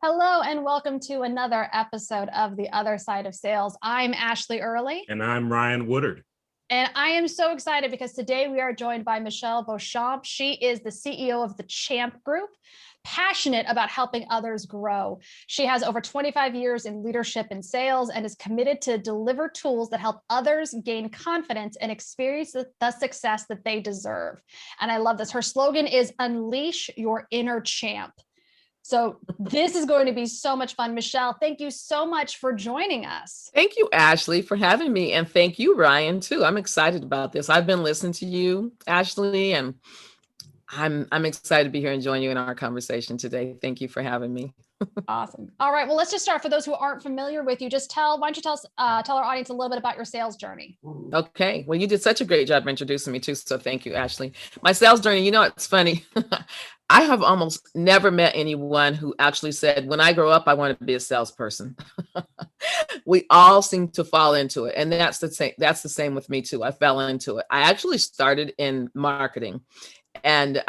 Hello and welcome to another episode of The Other Side of Sales. I'm Ashleigh Early. And I'm Ryan Woodard. And I am so excited because today we are joined by Michelle Beauchamp. She is the CEO of the Champ Group, passionate about helping others grow. She has over 25 years in leadership and sales and is committed to deliver tools that help others gain confidence and experience the success that they deserve. And I love this. Her slogan is Unleash Your Inner Champ. So this is going to be so much fun. Michelle, thank you so much for joining us. Thank you, Ashleigh, for having me. And thank you, Ryan, too. I'm excited about this. I've been listening to you, Ashleigh, and I'm excited to be here and join you in our conversation today. Thank you for having me. Awesome. All right. Well, let's just start. For those who aren't familiar with you, why don't you tell our audience a little bit about your sales journey? Okay. Well, you did such a great job introducing me too. So thank you, Ashleigh. My sales journey, it's funny. I have almost never met anyone who actually said, when I grow up, I want to be a salesperson. We all seem to fall into it. And that's the same with me too. I fell into it. I actually started in marketing. And, it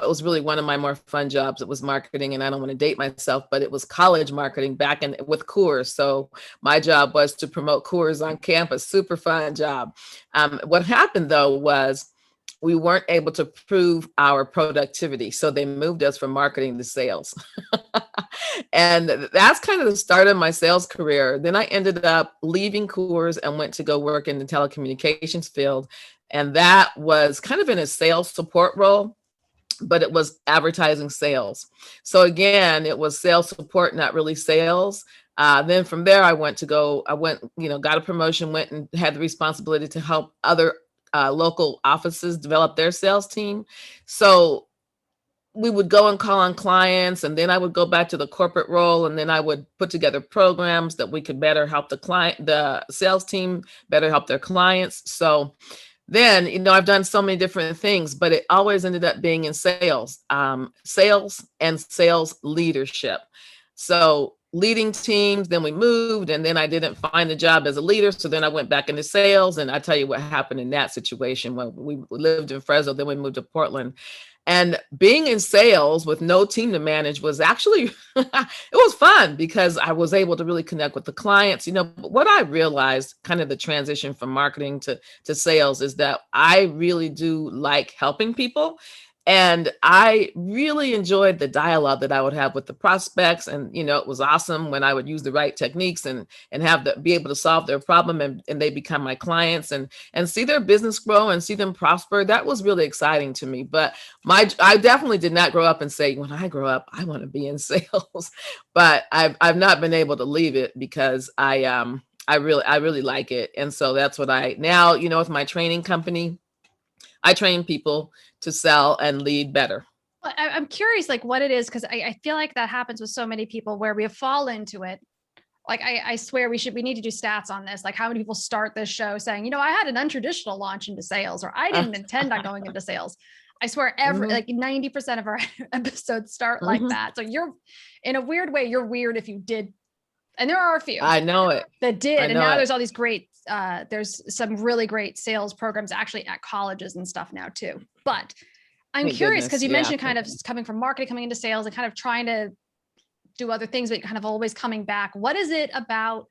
was really one of my more fun jobs. It was marketing, and I don't want to date myself, but it was college marketing with Coors. So my job was to promote Coors on campus. Super fun job. What happened, though, was we weren't able to prove our productivity. So they moved us from marketing to sales. And that's kind of the start of my sales career. Then I ended up leaving Coors and went to go work in the telecommunications field. And that was kind of in a sales support role, but it was advertising sales. So again, it was sales support, not really sales. Then from there, I got a promotion, went and had the responsibility to help other local offices develop their sales team. So we would go and call on clients, and then I would go back to the corporate role, and then I would put together programs that we could better help the sales team better help their clients. So then, I've done so many different things, but it always ended up being in sales and sales leadership. So leading teams, then we moved, and then I didn't find a job as a leader. So then I went back into sales, and I tell you what happened in that situation. When we lived in Fresno, then we moved to Portland. And being in sales with no team to manage was actually, it was fun because I was able to really connect with the clients. But what I realized kind of the transition from marketing to sales is that I really do like helping people. And I really enjoyed the dialogue that I would have with the prospects. And, it was awesome when I would use the right techniques and be able to solve their problem and they become my clients and see their business grow and see them prosper. That was really exciting to me. But I definitely did not grow up and say, when I grow up, I want to be in sales. But I've not been able to leave it because I really like it. And so that's what now, with my training company, I train people to sell and lead better. I'm curious, what it is, because I feel like that happens with so many people where we fall into it. I swear we need to do stats on this. How many people start this show saying, I had an untraditional launch into sales, or I didn't intend on going into sales. I swear 90% of our episodes start like that. So you're, in a weird way, you're weird if you did. And there are a few. I know it. That did. And now there's all these great, there's some really great sales programs actually at colleges and stuff now too. But I'm curious because you mentioned kind of coming from marketing, coming into sales and kind of trying to do other things, but kind of always coming back. What is it about,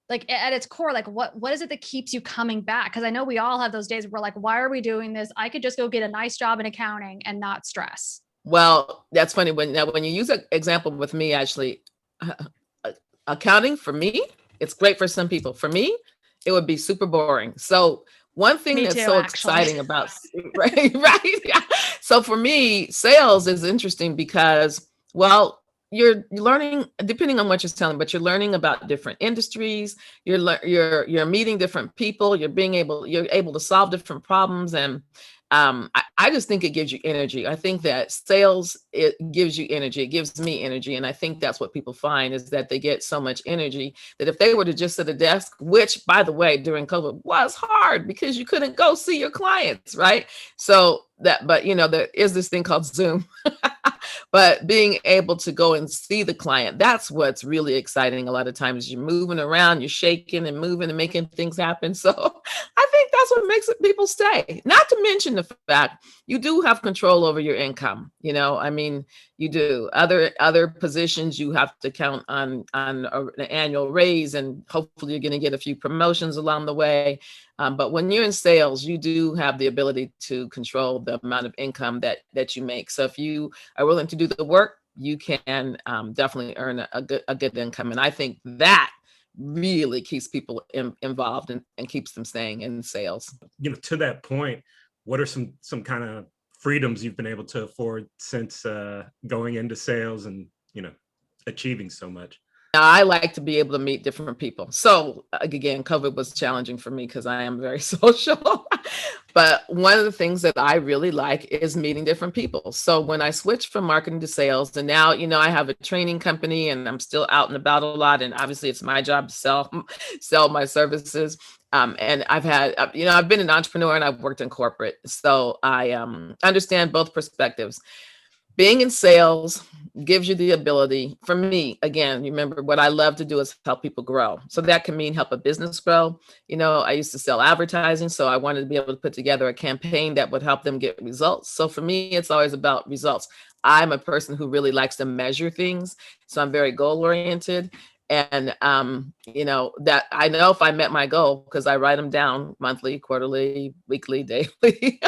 at its core, what is it that keeps you coming back? Because I know we all have those days where we're why are we doing this? I could just go get a nice job in accounting and not stress. Well, that's funny. When you use an example with me, actually, accounting for me, it's great for some people. For me, it would be super boring. So one thing that's so exciting about, right? Yeah. So for me, sales is interesting because, you're learning, depending on what you're selling, but you're learning about different industries. You're meeting different people. You're able to solve different problems. And I just think it gives you energy. I think that sales, it gives you energy. It gives me energy. And I think that's what people find is that they get so much energy that if they were to just sit at a desk, which by the way, during COVID was hard because you couldn't go see your clients, right? So but there is this thing called Zoom. But being able to go and see the client, that's what's really exciting. A lot of times you're moving around, you're shaking and moving and making things happen. So I think that's what makes it people stay. Not to mention the fact you do have control over your income. I mean, you do. Other positions you have to count on an annual raise, and hopefully you're going to get a few promotions along the way. But when you're in sales, you do have the ability to control the amount of income that you make. So if you are willing to do the work, you can definitely earn a good income. And I think that really keeps people involved and keeps them staying in sales. To that point, what are some kind of freedoms you've been able to afford since going into sales and achieving so much? I like to be able to meet different people. So again, COVID was challenging for me because I am very social. But one of the things that I really like is meeting different people. So when I switched from marketing to sales, and now, I have a training company and I'm still out and about a lot. And obviously it's my job to sell my services. And I've had, I've been an entrepreneur and I've worked in corporate. So I understand both perspectives. Being in sales gives you the ability, for me, again, remember what I love to do is help people grow. So that can mean help a business grow. I used to sell advertising, so I wanted to be able to put together a campaign that would help them get results. So for me, it's always about results. I'm a person who really likes to measure things. So I'm very goal oriented. And, that I know if I met my goal, because I write them down monthly, quarterly, weekly, daily.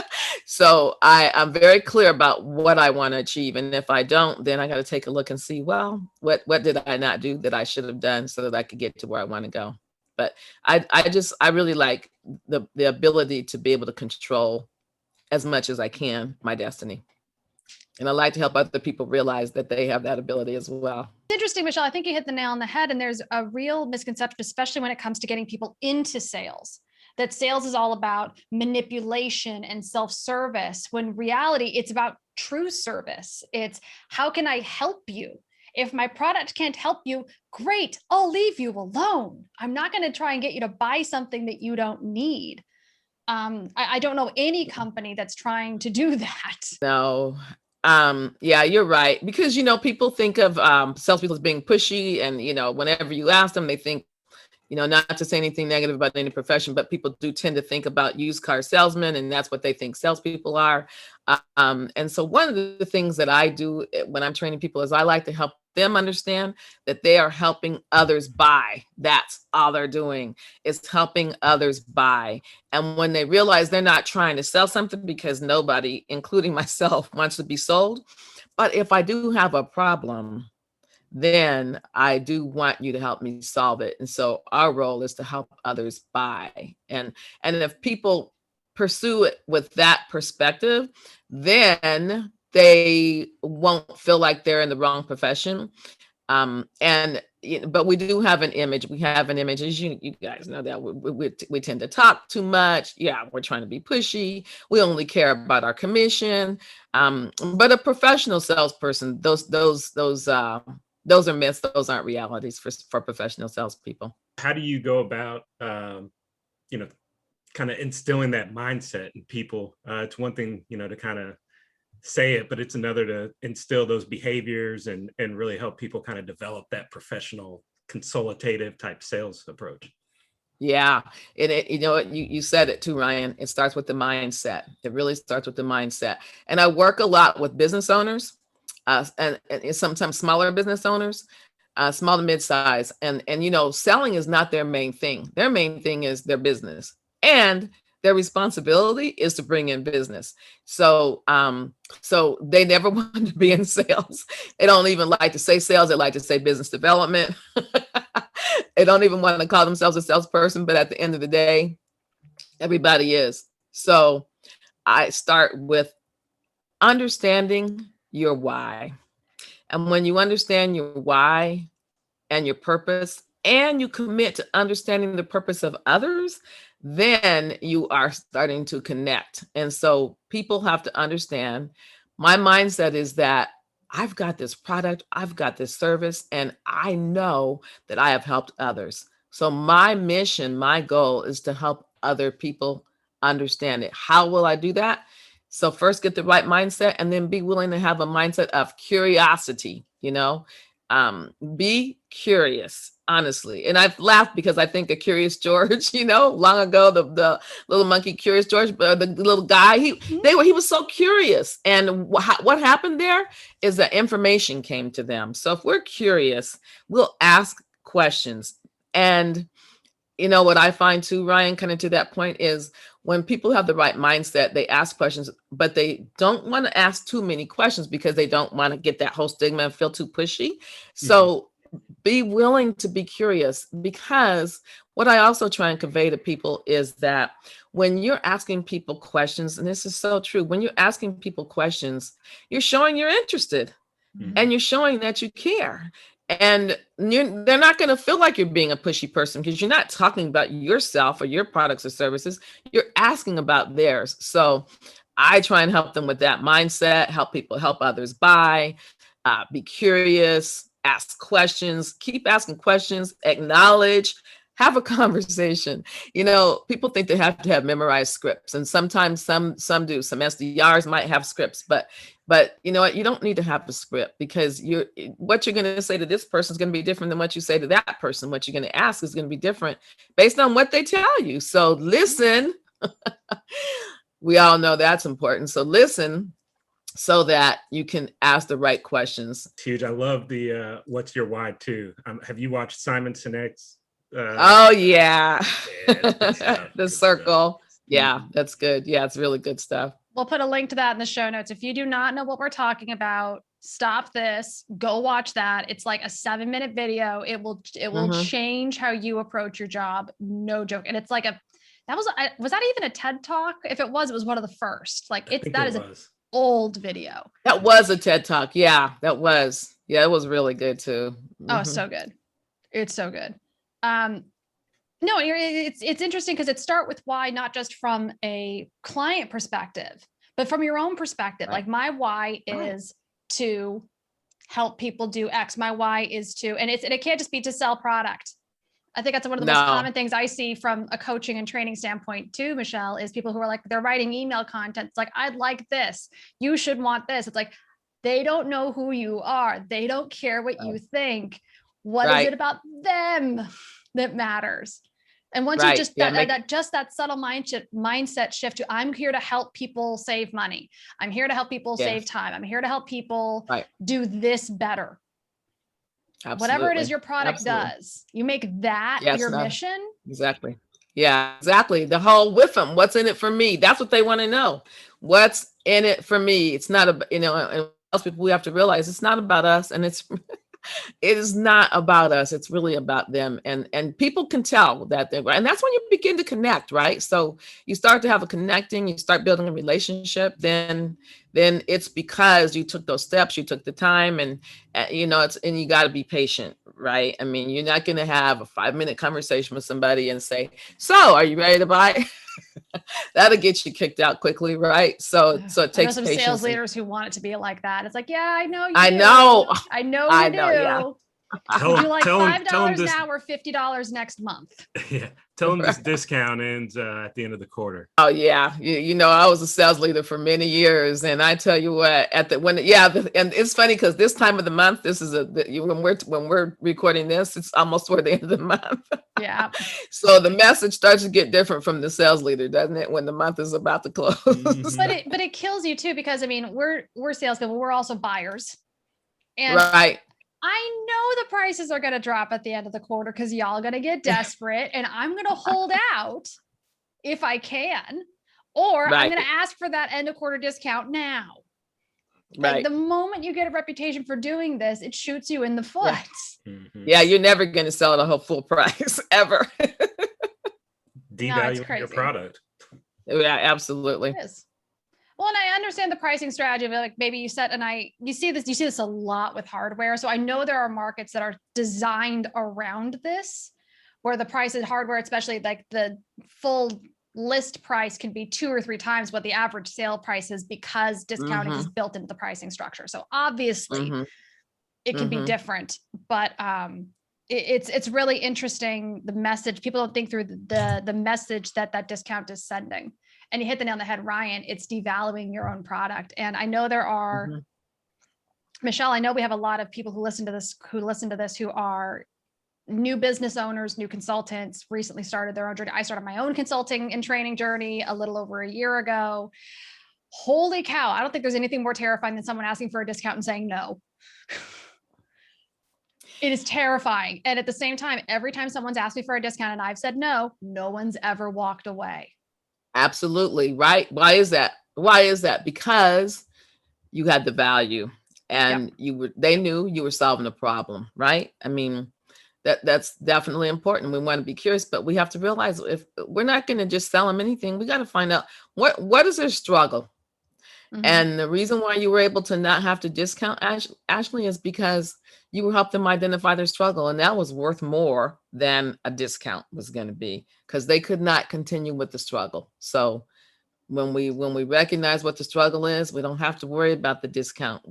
So I'm very clear about what I want to achieve. And if I don't, then I got to take a look and see, well, what did I not do that I should have done so that I could get to where I want to go? But I really like the ability to be able to control as much as I can my destiny. And I like to help other people realize that they have that ability as well. Interesting, Michelle. I think you hit the nail on the head. And there's a real misconception, especially when it comes to getting people into sales, that sales is all about manipulation and self-service, when reality, it's about true service. It's how can I help you? If my product can't help you, great, I'll leave you alone. I'm not going to try and get you to buy something that you don't need. I don't know any company that's trying to do that. No. Yeah, you're right. Because, people think of salespeople as being pushy, and, whenever you ask them, they think, not to say anything negative about any profession, but people do tend to think about used car salesmen, and that's what they think salespeople are. And so one of the things that I do when I'm training people is I like to help them understand that they are helping others buy. That's all they're doing, is helping others buy. And when they realize they're not trying to sell something, because nobody, including myself, wants to be sold. But if I do have a problem, then I do want you to help me solve it. And so our role is to help others buy. And if people pursue it with that perspective, then they won't feel like they're in the wrong profession. But we do have an image. We have an image, as you guys know, that we tend to talk too much. Yeah, we're trying to be pushy. We only care about our commission. But a professional salesperson, those are myths. Those aren't realities for professional salespeople. How do you go about, kind of instilling that mindset in people? It's one thing, to kind of say it, but it's another to instill those behaviors and really help people kind of develop that professional consultative type sales approach. Yeah. And you said it too, Ryan. It starts with the mindset. It really starts with the mindset. And I work a lot with business owners, and sometimes smaller business owners, small to mid-size. And selling is not their main thing. Their main thing is their business. And their responsibility is to bring in business. So they never want to be in sales. They don't even like to say sales. They like to say business development. They don't even want to call themselves a salesperson. But at the end of the day, everybody is. So I start with understanding your why. And when you understand your why and your purpose, and you commit to understanding the purpose of others, then you are starting to connect. And so people have to understand, my mindset is that I've got this product, I've got this service, and I know that I have helped others. So my mission, my goal is to help other people understand it. How will I do that? So first get the right mindset, and then be willing to have a mindset of curiosity, be curious, honestly. And I've laughed because I think of Curious George, long ago, the little monkey Curious George, the little guy, he was so curious. And what happened there is that information came to them. So if we're curious, we'll ask questions. And what I find too, Ryan, kind of to that point, is when people have the right mindset, they ask questions, but they don't want to ask too many questions because they don't want to get that whole stigma and feel too pushy. So be willing to be curious, because what I also try and convey to people is that when you're asking people questions, and this is so true, when you're asking people questions, you're showing you're interested and you're showing that you care. And they're not going to feel like you're being a pushy person, because you're not talking about yourself or your products or services. You're asking about theirs. So I try and help them with that mindset, help people help others buy, be curious, ask questions, keep asking questions, acknowledge, have a conversation. People think they have to have memorized scripts, and sometimes some do. Some SDRs might have scripts, but you know what? You don't need to have a script, because what you're going to say to this person is going to be different than what you say to that person. What you're going to ask is going to be different based on what they tell you. So listen. We all know that's important. So listen, so that you can ask the right questions. It's huge. I love the what's your why too. Have you watched Simon Sinek's? Oh yeah, the the circle. Yeah, that's good. Yeah, it's really good stuff. We'll put a link to that in the show notes. If you do not know what we're talking about, stop this, go watch that. It's like a 7-minute video. It will change how you approach your job. No joke. And it's like was that even a TED Talk? If it was one of the first. Like that is an old video. That was a TED Talk. Yeah, that was. Yeah, it was really good too. Oh, so good. It's so good. No, it's interesting because it starts with why, not just from a client perspective, but from your own perspective. Right. Like my why is to help people do X. My why is to, and it can't just be to sell product. I think that's one of the most common things I see from a coaching and training standpoint too, Michelle, is people who are like, they're writing email content. It's like, I'd like this. You should want this. It's like, they don't know who you are. They don't care what you think. What is it about them that matters? And once you just that subtle mindset shift to, I'm here to help people save money. I'm here to help people save time. I'm here to help people do this better. Absolutely. Whatever it is your product does, you make that your mission. Exactly. Yeah, exactly. The whole with them. What's in it for me? That's what they want to know. What's in it for me? It's not and most people, we have to realize it's not about us, and it is not about us. It's really about them. And people can tell that they're right. And that's when you begin to connect, right? So you start to have a connecting, you start building a relationship, then it's because you took those steps, you took the time, and you got to be patient, right? I mean, you're not going to have a 5-minute conversation with somebody and say, so are you ready to buy? That'll get you kicked out quickly, right? So it takes some patience. Sales leaders who want it to be like that. It's like, yeah, I know you. I know you do. Yeah. Would you like $5 now or $50 next month? Yeah. Tell them this discount ends at the end of the quarter. Oh yeah. I was a sales leader for many years, and I tell you what, and it's funny because this time of the month, this is when we're recording this, it's almost toward the end of the month. Yeah. So the message starts to get different from the sales leader, doesn't it? When the month is about to close. Mm-hmm. But it kills you too, because I mean, we're salespeople, we're also buyers. And right. I know the prices are going to drop at the end of the quarter because y'all are going to get desperate, and I'm going to hold out if I can, or I'm going to ask for that end of quarter discount now. Right. Like the moment you get a reputation for doing this, it shoots you in the foot. Yeah, yeah, you're never going to sell at a whole full price ever. Devaluing your product. Yeah, absolutely. It is. Well, and I understand the pricing strategy of like maybe you see this a lot with hardware. So I know there are markets that are designed around this, where the price of hardware, especially like the full list price, can be 2 or 3 times what the average sale price is, because discounting is built into the pricing structure. So obviously it can be different, but it's really interesting, the message. People don't think through the message that discount is sending. And you hit the nail on the head, Ryan, it's devaluing your own product. And I know there are, Michelle, I know we have a lot of people who listen to this who are new business owners, new consultants, recently started their own journey. I started my own consulting and training journey a little over a year ago. Holy cow. I don't think there's anything more terrifying than someone asking for a discount and saying no. It is terrifying. And at the same time, every time someone's asked me for a discount and I've said no, no one's ever walked away. Absolutely. Right. Why is that? Because you had the value and they knew you were solving a problem, right? I mean, that's definitely important. We want to be curious, but we have to realize if we're not going to just sell them anything, we got to find out what is their struggle. And the reason why you were able to not have to discount Ashleigh is because you helped them identify their struggle. And that was worth more than a discount was going to be, because they could not continue with the struggle. So when we recognize what the struggle is, we don't have to worry about the discount.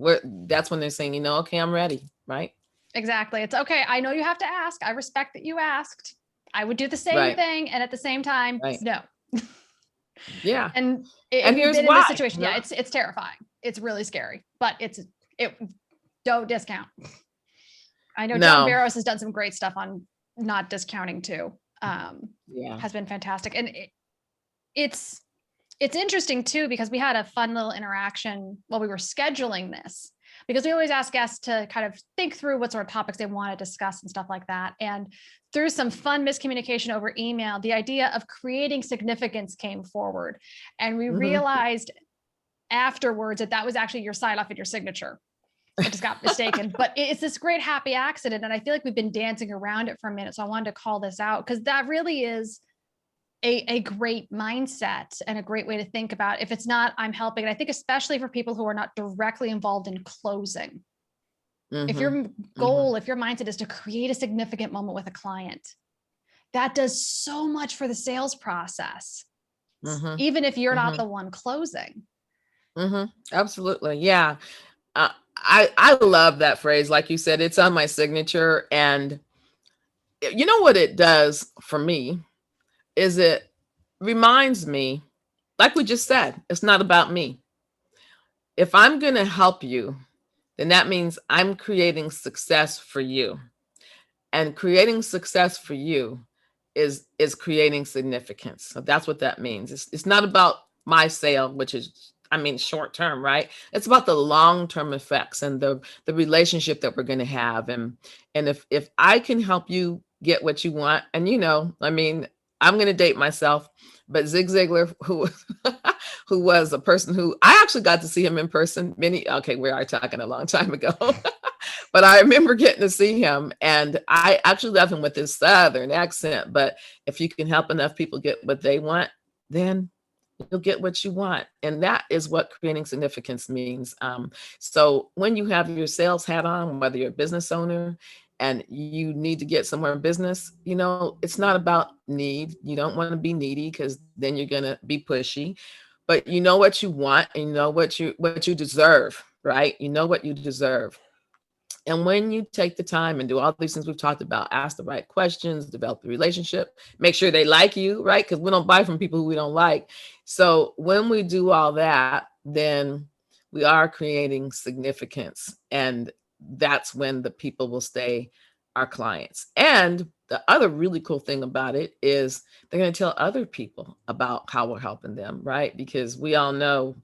That's when they're saying, okay, I'm ready. Right. Exactly. It's okay. I know you have to ask. I respect that you asked. I would do the same thing. And at the same time, no. Yeah. And here's been why. In this situation, it's terrifying. It's really scary, but don't discount. I know John Barrows has done some great stuff on not discounting too. Has been fantastic. And it's interesting too, because we had a fun little interaction while we were scheduling this, because we always ask guests to kind of think through what sort of topics they want to discuss and stuff like that. And through some fun miscommunication over email, the idea of creating significance came forward. And we realized afterwards that was actually your sign off and your signature. I just got mistaken, but it's this great happy accident. And I feel like we've been dancing around it for a minute. So I wanted to call this out, because that really is a great mindset and a great way to think about if it's not, I'm helping. And I think especially for people who are not directly involved in closing, if your goal, if your mindset is to create a significant moment with a client, that does so much for the sales process, even if you're not the one closing. Absolutely. Yeah. I love that phrase. Like you said, it's on my signature. And you know what it does for me is it reminds me, like we just said, it's not about me. If I'm going to help you, then that means I'm creating success for you. And creating success for you is creating significance. So that's what that means. It's not about my sale, which is, short term, right? It's about the long-term effects and the relationship that we're going to have. And if I can help you get what you want, and I'm going to date myself, but Zig Ziglar, who was a person who I actually got to see him in person we are talking a long time ago, but I remember getting to see him, and I actually love him with his Southern accent. But if you can help enough people get what they want, then you'll get what you want. And that is what creating significance means. So when you have your sales hat on, whether you're a business owner and you need to get somewhere in business, it's not about need. You don't want to be needy, because then you're going to be pushy. But you know what you want, and you know what you deserve, right? You know what you deserve. And when you take the time and do all these things we've talked about, ask the right questions, develop the relationship, make sure they like you, right? Because we don't buy from people who we don't like. So when we do all that, then we are creating significance. And that's when the people will stay our clients. And the other really cool thing about it is they're going to tell other people about how we're helping them, right? Because we all know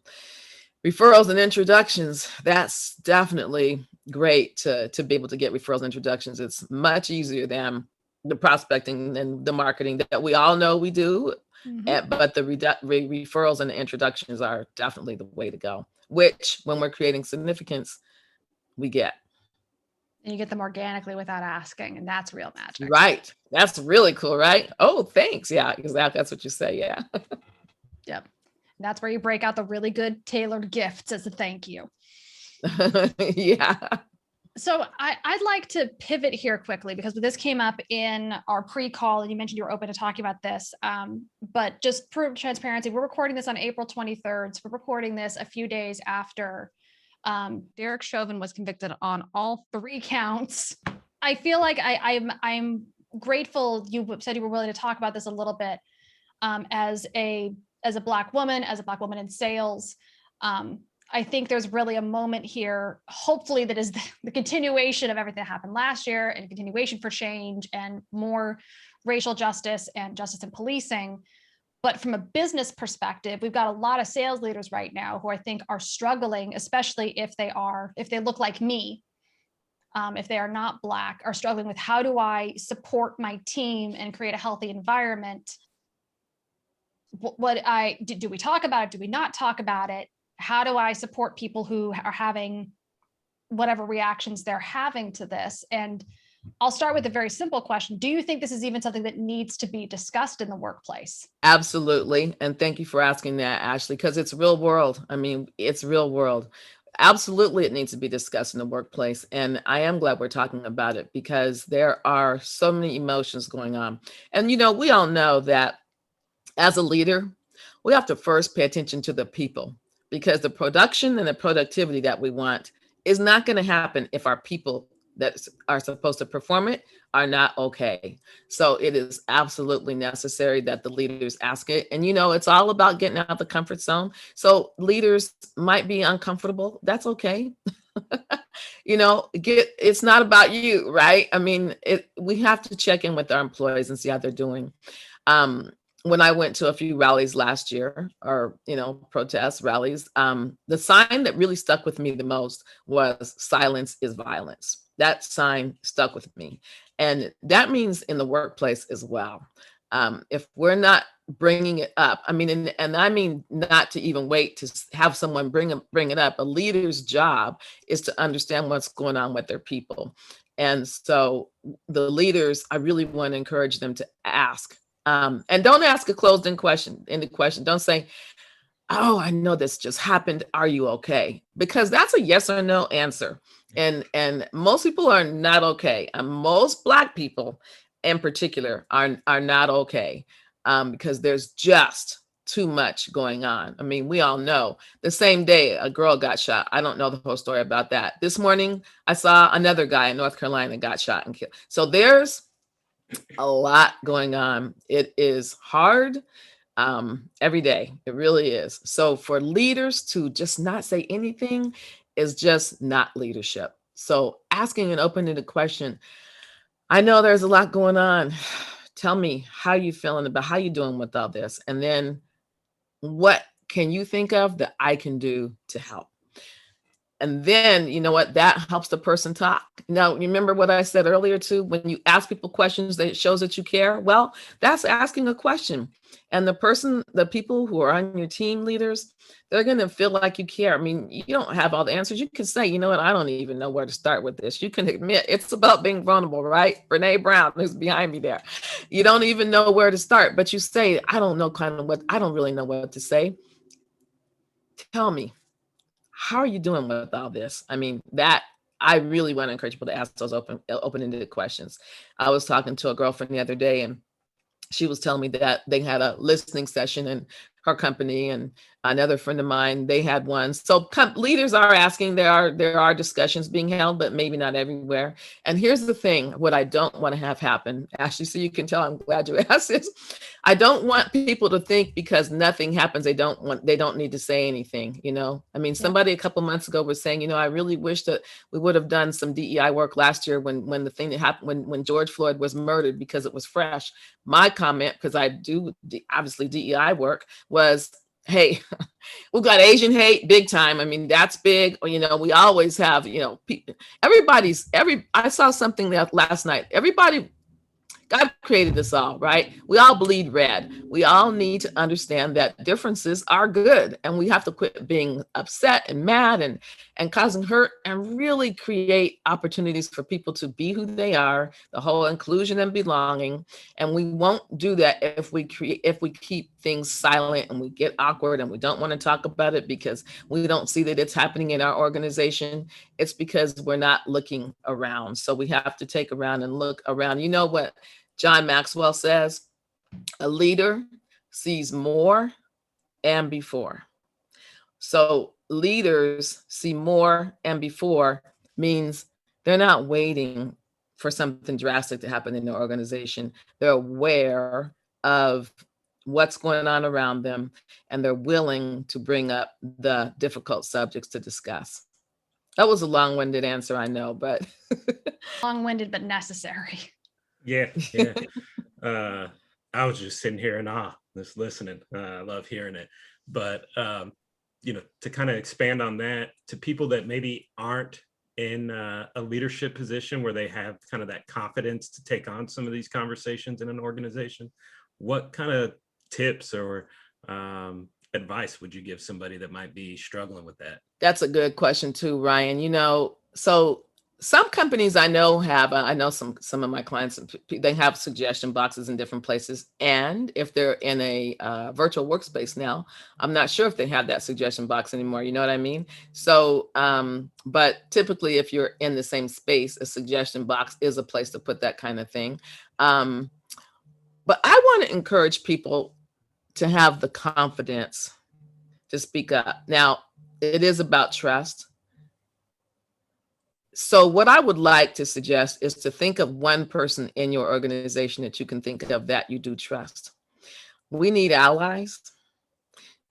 referrals and introductions, that's definitely great to be able to get referrals and introductions. It's much easier than the prospecting and the marketing that we all know we do. But the referrals and the introductions are definitely the way to go, which when we're creating significance, we get. And you get them organically without asking. And that's real magic. Right. That's really cool, right? Oh, thanks. Yeah, exactly. That's what you say. Yeah. Yep. That's where you break out the really good tailored gifts as a thank you. Yeah. So I'd like to pivot here quickly, because this came up in our pre-call and you mentioned you were open to talking about this. But just for transparency, we're recording this on April 23rd. So we're recording this a few days after Derek Chauvin was convicted on all 3 counts. I feel like I'm grateful you said you were willing to talk about this a little bit as a as a Black woman in sales, I think there's really a moment here, hopefully, that is the continuation of everything that happened last year, and a continuation for change and more racial justice and justice in policing. But from a business perspective, we've got a lot of sales leaders right now who I think are struggling, especially if they look like me, if they are not Black, are struggling with, how do I support my team and create a healthy environment? Do we talk about it? Do we not talk about it? How do I support people who are having whatever reactions they're having to this? And I'll start with a very simple question. Do you think this is even something that needs to be discussed in the workplace? Absolutely. And thank you for asking that, Ashleigh, because it's real world. I mean, it's real world. Absolutely, it needs to be discussed in the workplace. And I am glad we're talking about it, because there are so many emotions going on. And, we all know that as a leader, we have to first pay attention to the people, because the production and the productivity that we want is not going to happen if our people that are supposed to perform it are not okay. So it is absolutely necessary that the leaders ask it. And, it's all about getting out of the comfort zone. So leaders might be uncomfortable. That's okay. It's not about you, right? I mean, we have to check in with our employees and see how they're doing. When I went to a few rallies last year, or, protest rallies, the sign that really stuck with me the most was "Silence is violence." That sign stuck with me. And that means in the workplace as well. If we're not bringing it up, I mean, and I mean, not to even wait to have someone bring it up. A leader's job is to understand what's going on with their people. And so the leaders, I really want to encourage them to ask. And don't ask a closed-end question. Don't say, "Oh, I know this just happened. Are you okay?" Because that's a yes or no answer. And most people are not okay. And most Black people in particular are not okay, because there's just too much going on. I mean, we all know the same day a girl got shot. I don't know the whole story about that. This morning, I saw another guy in North Carolina got shot and killed. So there's a lot going on. It is hard every day. It really is. So for leaders to just not say anything is just not leadership. So asking an open-ended question, "I know there's a lot going on. Tell me how you feeling about how you doing with all this. And then what can you think of that I can do to help?" And then, you know what, that helps the person talk. Now, remember what I said earlier too, when you ask people questions, that it shows that you care. Well, that's asking a question. And the people who are on your team, leaders, they're going to feel like you care. I mean, you don't have all the answers. You can say, "You know what, I don't even know where to start with this." You can admit it's about being vulnerable, right? Brene Brown, who's behind me there. You don't even know where to start, but you say, "I don't really know what to say. Tell me, how are you doing with all this?" I mean, that I really want to encourage people to ask those open-ended questions. I was talking to a girlfriend the other day, and she was telling me that they had a listening session in her company, and another friend of mine, they had one. So leaders are asking, there are discussions being held, but maybe not everywhere. And here's the thing, what I don't want to have happen, Ashleigh, so you can tell I'm glad you asked this. I don't want people to think because nothing happens, they don't need to say anything, I mean, somebody a couple months ago was saying, I really wish that we would have done some DEI work last year when the thing that happened, when George Floyd was murdered, because it was fresh. My comment, because I do obviously DEI work, was, hey, we've got Asian hate big time. I mean, that's big. We always have, people, I saw something that last night, God created us all, right? We all bleed red. We all need to understand that differences are good, and we have to quit being upset and mad and causing hurt, and really create opportunities for people to be who they are, the whole inclusion and belonging. And we won't do that if we keep things silent and we get awkward and we don't want to talk about it because we don't see that it's happening in our organization. It's because we're not looking around. So we have to take around and look around. You know what John Maxwell says? A leader sees more and before. So leaders see more and before means they're not waiting for something drastic to happen in their organization. They're aware of what's going on around them, and they're willing to bring up the difficult subjects to discuss. That was a long-winded answer, I know, but Long-winded, but necessary. Yeah. I was just sitting here in awe, just listening. I love hearing it. But to kind of expand on that, to people that maybe aren't in a leadership position where they have kind of that confidence to take on some of these conversations in an organization, what kind of tips or advice would you give somebody that might be struggling with that? that's a good question too, Ryan. So some companies I know some of my clients, they have suggestion boxes in different places. And if they're in a virtual workspace now, I'm not sure if they have that suggestion box anymore. You know what I mean? So, but typically if you're in the same space, a suggestion box is a place to put that kind of thing. But I want to encourage people to have the confidence to speak up. Now, it is about trust. So what I would like to suggest is to think of one person in your organization that you can think of that you do trust. We need allies.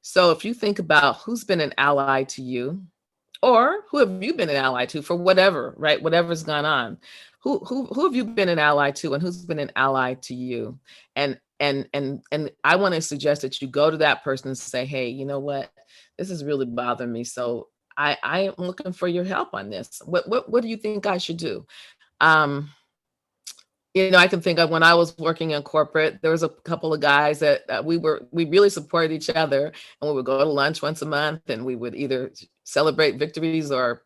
So if you think about who's been an ally to you, or who have you been an ally to for whatever, right? Whatever's gone on. Who have you been an ally to, and who's been an ally to you? And I want to suggest that you go to that person and say, hey, you know what? This is really bothering me. So I am looking for your help on this. What do you think I should do? I can think of when I was working in corporate, there was a couple of guys that we really supported each other, and we would go to lunch once a month, and we would either celebrate victories or,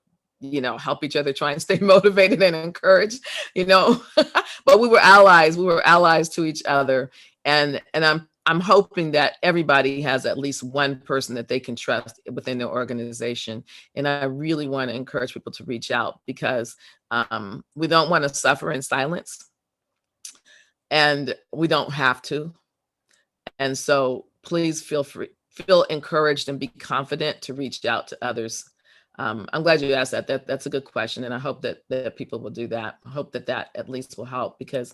help each other try and stay motivated and encouraged, but we were allies. We were allies to each other. And I'm hoping that everybody has at least one person that they can trust within their organization. And I really want to encourage people to reach out, because we don't want to suffer in silence, and we don't have to. And so please feel encouraged and be confident to reach out to others. I'm glad you asked that. That's a good question. And I hope that people will do that. I hope that at least will help, because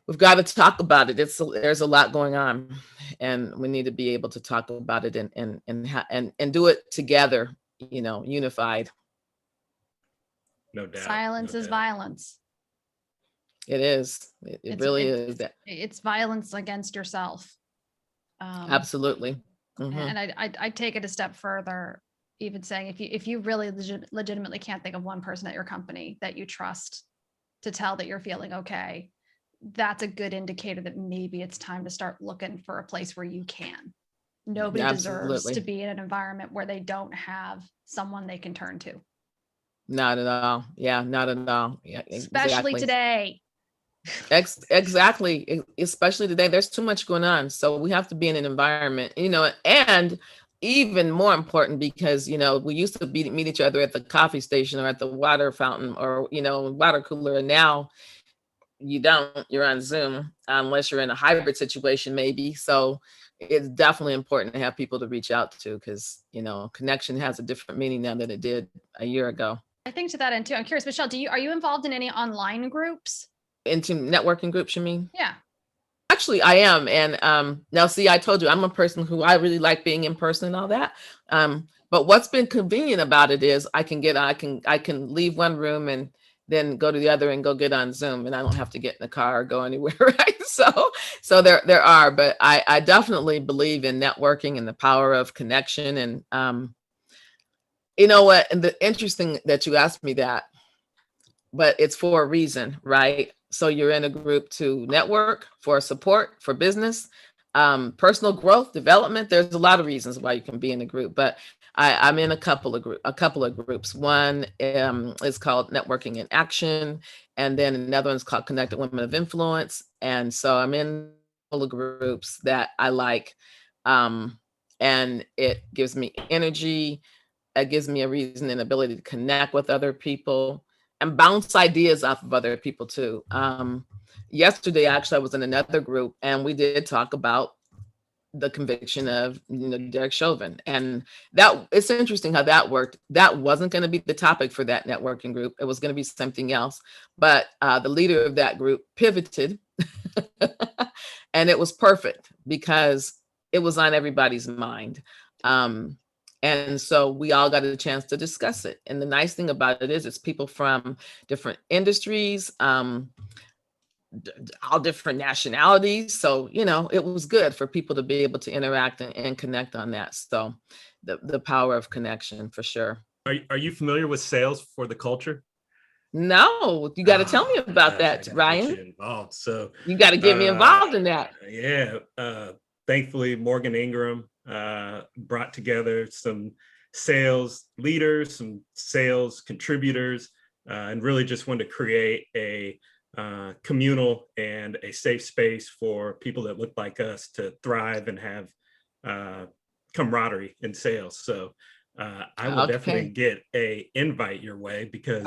we've got to talk about it. There's a lot going on, and we need to be able to talk about it and do it together, unified. No doubt. Silence is violence. It is. It really is. It's violence against yourself. Absolutely. Mm-hmm. And I take it a step further, even saying if you really legitimately can't think of one person at your company that you trust to tell that you're feeling okay, that's a good indicator that maybe it's time to start looking for a place where you can. Nobody deserves to be in an environment where they don't have someone they can turn to. Not at all. Yeah, not at all. Yeah, especially today. Exactly. Especially today. There's too much going on. So we have to be in an environment, and even more important, because, we used to meet each other at the coffee station or at the water fountain or, water cooler. And now you're on Zoom, unless you're in a hybrid situation, maybe. So it's definitely important to have people to reach out to, because, connection has a different meaning now than it did a year ago. I think to that end too, I'm curious, Michelle, are you involved in any online groups? Into networking groups, you mean? Yeah. Actually, I am. And now, see, I told you, I'm a person who I really like being in person and all that. But what's been convenient about it is I can leave one room and then go to the other and go get on Zoom, and I don't have to get in the car or go anywhere, right? So there are, but I definitely believe in networking and the power of connection. And you know what? And the interesting that you asked me that, but it's for a reason, right? So you're in a group to network, for support, for business, personal growth, development. There's a lot of reasons why you can be in a group, but I'm in a couple of groups. One is called Networking in Action, and then another one's called Connected Women of Influence. And so I'm in a couple of groups that I like, and it gives me energy. It gives me a reason and ability to connect with other people and bounce ideas off of other people too. Yesterday, actually, I was in another group, and we did talk about the conviction of Derek Chauvin, and that it's interesting how that worked. That wasn't going to be the topic for that networking group. It was going to be something else, but the leader of that group pivoted And it was perfect because it was on everybody's mind. And so we all got a chance to discuss it. And the nice thing about it is it's people from different industries, all different nationalities. So, it was good for people to be able to interact and connect on that. So the power of connection for sure. Are you familiar with Sales for the Culture? No, you got to tell me about that, Ryan. Get you involved. So you got to get me involved in that. Yeah. Thankfully, Morgan Ingram brought together some sales leaders, some sales contributors, and really just wanted to create a communal and a safe space for people that look like us to thrive and have camaraderie in sales. So I will definitely get a invite your way because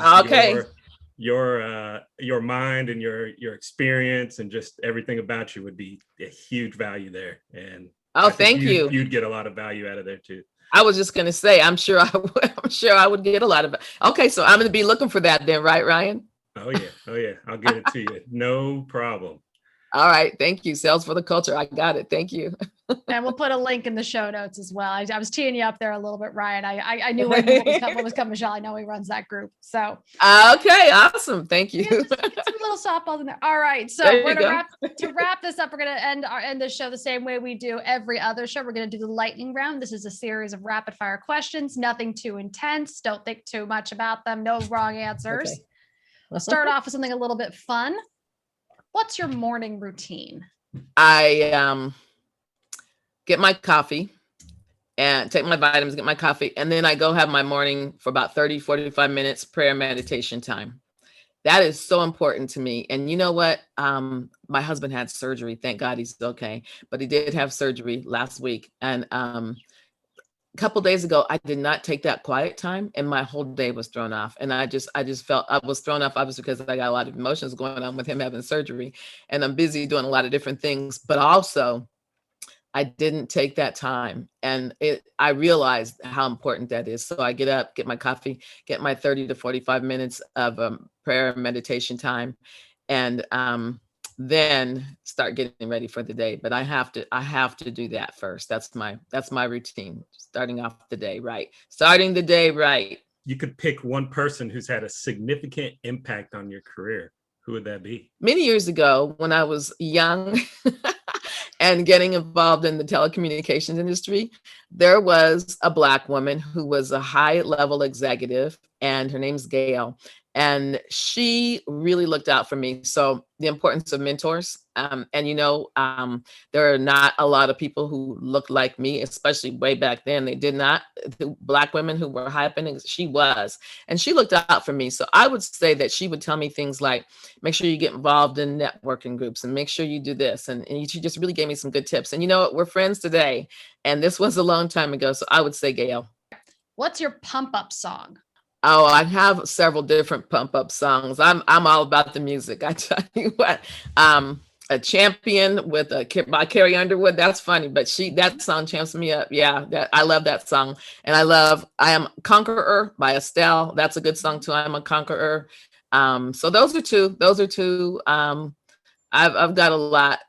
your mind and your experience and just everything about you would be a huge value there. And thank you. You'd get a lot of value out of there too. I was just going to say, I'm sure I would get a lot of it. Okay. So I'm going to be looking for that then, right, Ryan? Oh yeah. I'll get it to you. No problem. All right. Thank you. Sales for the Culture. I got it. Thank you. And we'll put a link in the show notes as well. I was teeing you up there a little bit, Ryan. I knew what was coming, Michelle. I know he runs that group. So. Okay. Awesome. Thank you. Get some little softballs in there. All right. So we're to wrap this up. We're going to end the show the same way we do every other show. We're going to do the lightning round. This is a series of rapid fire questions. Nothing too intense. Don't think too much about them. No wrong answers. Okay. We'll start off with something a little bit fun. What's your morning routine? I get my coffee and take my vitamins, get my coffee, and then I go have my morning for about 30, 45 minutes prayer meditation time. That is so important to me. And you know what? My husband had surgery. Thank God he's okay. But he did have surgery last week. And a couple days ago, I did not take that quiet time and my whole day was thrown off. And I just felt I was thrown off, obviously, because I got a lot of emotions going on with him having surgery and I'm busy doing a lot of different things, but also I didn't take that time. And I realized how important that is. So I get up, get my coffee, get my 30 to 45 minutes of prayer and meditation time. And then start getting ready for the day. But I have to do that first. That's my routine. Starting off the day right. Starting the day right. You could pick one person who's had a significant impact on your career. Who would that be? Many years ago, when I was young and getting involved in the telecommunications industry, there was a Black woman who was a high-level executive, and her name's Gail. And she really looked out for me. So the importance of mentors. And, there are not a lot of people who look like me, especially way back then. They did not. The Black women who were happening, she was. And she looked out for me. So I would say that she would tell me things like, make sure you get involved in networking groups and make sure you do this. And she just really gave me some good tips. And you know what? We're friends today. And this was a long time ago. So I would say Gail. What's your pump up song? Oh, I have several different pump up songs. I'm all about the music. I tell you what, a Champion by Carrie Underwood. That's funny, but that song champs me up. Yeah, I love that song. And I Am Conqueror by Estelle. That's a good song too. I Am a Conqueror. So those are two. I've got a lot.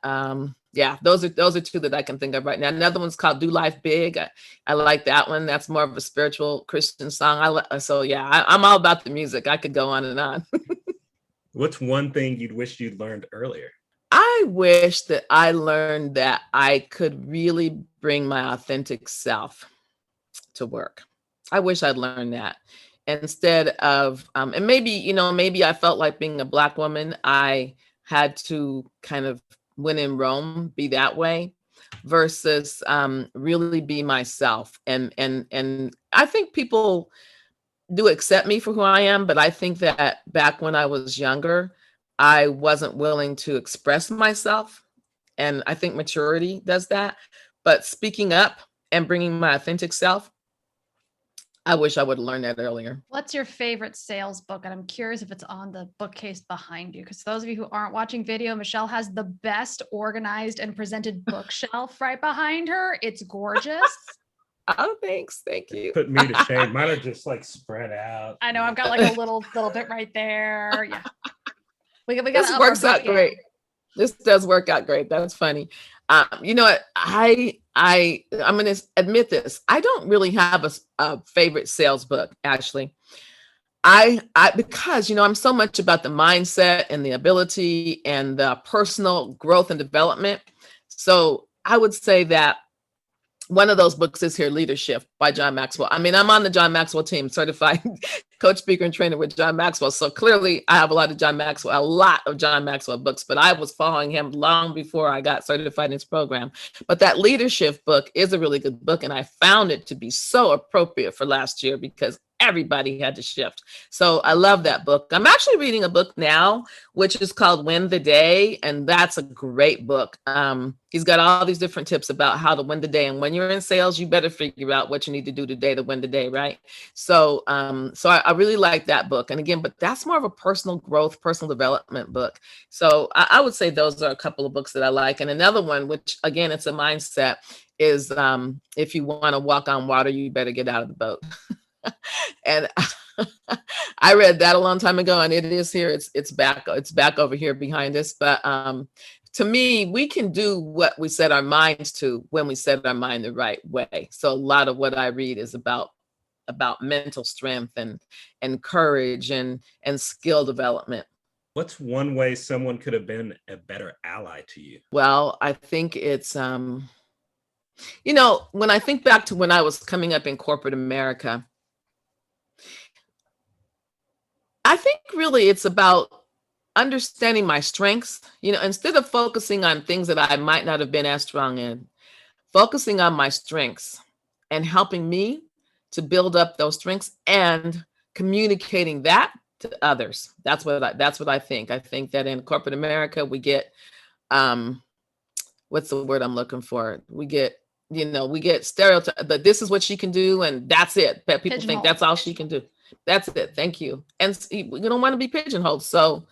Yeah, those are two that I can think of right now. Another one's called Do Life Big. I like that one. That's more of a spiritual Christian song. I'm all about the music. I could go on and on. What's one thing you'd wish you'd learned earlier? I wish that I learned that I could really bring my authentic self to work. I wish I'd learned that instead of, and maybe I felt like being a Black woman, I had to kind of when in Rome, be that way versus really be myself. And I think people do accept me for who I am, but I think that back when I was younger, I wasn't willing to express myself. And I think maturity does that. But speaking up and bringing my authentic self, I wish I would have learned that earlier. What's your favorite sales book? And I'm curious if it's on the bookcase behind you, because those of you who aren't watching video, Michelle has the best organized and presented bookshelf right behind her. It's gorgeous. Oh, thanks. Thank you. Put me to shame. Mine are just like spread out. I know. I've got like a little bit right there. Yeah. We got this works out great. This does work out great. That's funny. You know what? I'm going to admit this. I don't really have a favorite sales book, Ashley. Because, I'm so much about the mindset and the ability and the personal growth and development. So I would say that one of those books is here, Leadership by John Maxwell. I mean, I'm on the John Maxwell team, certified coach, speaker, and trainer with John Maxwell. So clearly I have a lot of John Maxwell books, but I was following him long before I got certified in his program. But that leadership book is a really good book. And I found it to be so appropriate for last year because everybody had to shift. So I love that book. I'm actually reading a book now, which is called Win the Day. And that's a great book. He's got all these different tips about how to win the day. And when you're in sales, you better figure out what you need to do today to win the day, right? So I really like that book. And again, but that's more of a personal growth, personal development book. So I would say those are a couple of books that I like. And another one, which again, it's a mindset, is if you want to walk on water, you better get out of the boat. And I read that a long time ago, and it is here. It's back over here behind us. But to me, we can do what we set our minds to when we set our mind the right way. So a lot of what I read is about mental strength and courage and skill development. What's one way someone could have been a better ally to you? Well, I think it's when I think back to when I was coming up in corporate America, I think really it's about understanding my strengths, instead of focusing on things that I might not have been as strong in, focusing on my strengths and helping me to build up those strengths and communicating that to others. That's what I think. I think that in corporate America, we get, what's the word I'm looking for? We get stereotyped, but this is what she can do. And that's it. But people think that's all she can do. That's it. Thank you. And we don't want to be pigeonholed. So,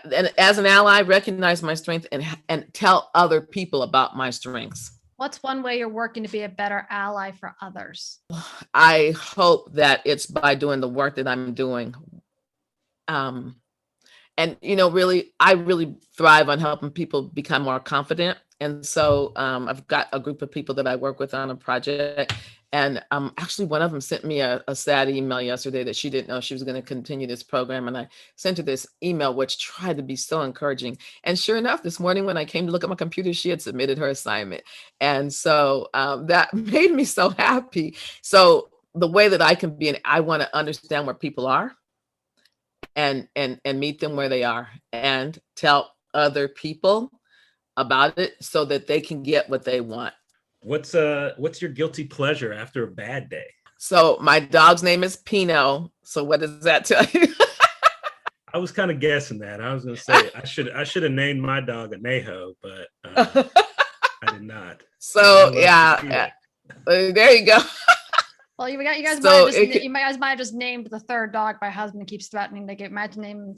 and as an ally, recognize my strength and tell other people about my strengths. What's one way you're working to be a better ally for others? I hope that it's by doing the work that I'm doing. And, really, I really thrive on helping people become more confident. And so I've got a group of people that I work with on a project. And actually, one of them sent me a sad email yesterday that she didn't know she was going to continue this program. And I sent her this email, which tried to be so encouraging. And sure enough, this morning when I came to look at my computer, she had submitted her assignment. And so that made me so happy. So the way that I can be, I want to understand where people are and meet them where they are and tell other people about it so that they can get what they want. What's your guilty pleasure after a bad day? So my dog's name is Pino. So what does that tell you? I was kind of guessing that. I was going to say I should have named my dog Anejo, but I did not. So yeah, there you go. Well, you guys might have just named the third dog. My husband keeps threatening to get Matt to name.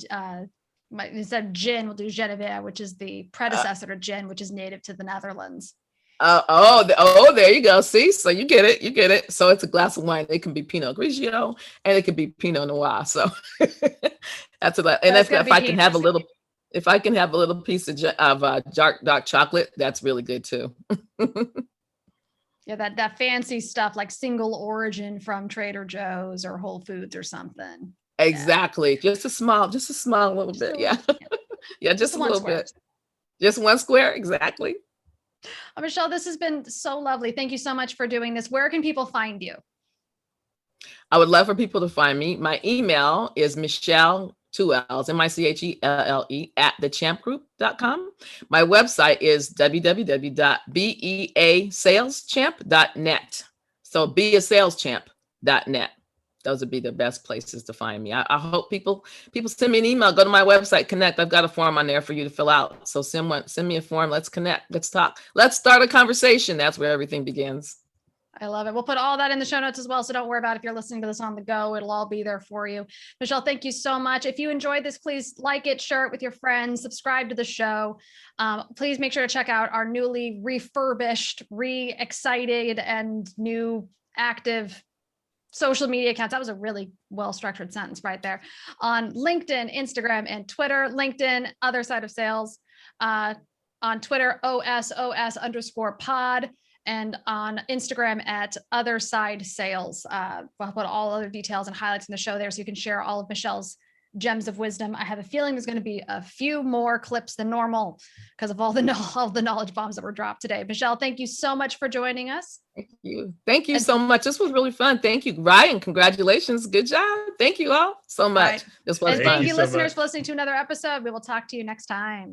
Instead of Gin, we'll do Genevieve, which is the predecessor to Gin, which is native to the Netherlands. There you go. See, so you get it. So it's a glass of wine. It can be Pinot Grigio and it can be Pinot Noir. So that's a lot. And that's if I can have a little piece of dark chocolate, that's really good too. Yeah, that fancy stuff like single origin from Trader Joe's or Whole Foods or something. Exactly. Yeah. Just a small little bit. Yeah. Yeah, just a little bit. Just one square. Exactly. Michelle, this has been so lovely. Thank you so much for doing this. Where can people find you? I would love for people to find me. My email is Michelle, 2 L's, MICHELLE @thechampgroup.com. My website is www.beasalschamp.net. So beasalschamp.net. Those would be the best places to find me. I hope people send me an email, go to my website, connect. I've got a form on there for you to fill out. So send me a form. Let's connect. Let's talk. Let's start a conversation. That's where everything begins. I love it. We'll put all that in the show notes as well. So don't worry about it. If you're listening to this on the go, it'll all be there for you. Michelle, thank you so much. If you enjoyed this, please like it, share it with your friends, subscribe to the show. Please make sure to check out our newly refurbished, re-excited, and new active social media accounts. That was a really well-structured sentence right there. On LinkedIn, Instagram, and Twitter. LinkedIn, Other Side of Sales. on Twitter, OSOS_pod, and on Instagram at Other Side Sales. We'll put all other details and highlights in the show there so you can share all of Michelle's gems of wisdom. I have a feeling there's going to be a few more clips than normal because of all the knowledge bombs that were dropped today. Michelle, thank you so much for joining us. Thank you. Thank you so much. This was really fun. Thank you, Ryan. Congratulations. Good job. Thank you all so much. Right. This was And fun. thank you, so listeners, much. for listening to another episode. We will talk to you next time.